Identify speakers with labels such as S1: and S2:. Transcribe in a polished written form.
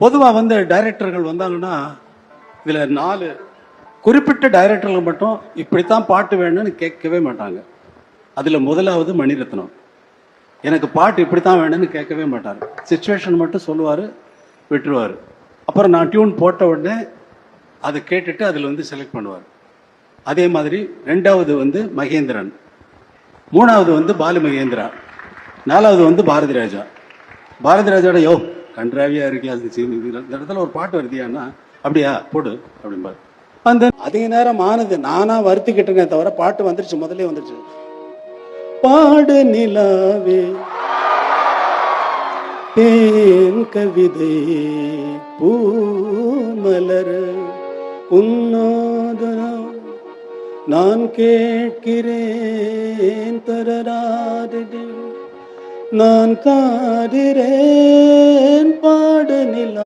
S1: பொதுவாக டைரக்டர்கள் வந்தாங்கன்னா இதில் 4 குறிப்பிட்ட டைரக்டர்கள் மட்டும் இப்படித்தான் பாட்டு வேணும்னு கேட்கவே மாட்டாங்க. அதில் முதலாவது மணிரத்னம். எனக்கு பாட்டு இப்படித்தான் வேணும்னு கேட்கவே மாட்டார். சிச்சுவேஷன் மட்டும் சொல்லுவார், விட்டுருவார். அப்புறம் நான் டியூன் போட்ட உடனே அதை கேட்டுட்டு அதில் செலக்ட் பண்ணுவார். அதே மாதிரி 2வது மகேந்திரன், 3வது பாலு மகேந்திரா, 4வது பாரதி ராஜா. பாரதி ராஜாவோட கன்றாவியா இருக்கு, அது இந்த இடத்துல ஒரு பாட்டு வருதியான்னா அப்படியா போடு அப்படின்பாரு. அதிக நேரம் ஆனது நானா வருத்திக்கிட்டேனே தவிர பாட்டு வந்துருச்சு, முதல்ல வந்துருச்சு. பாடு நிலாவே தேன் கவிதை பூமலர் உன்னோதனம் நான் கேட்கிறேன் தரராதே நான் காதிரேன் பாடு நிலா.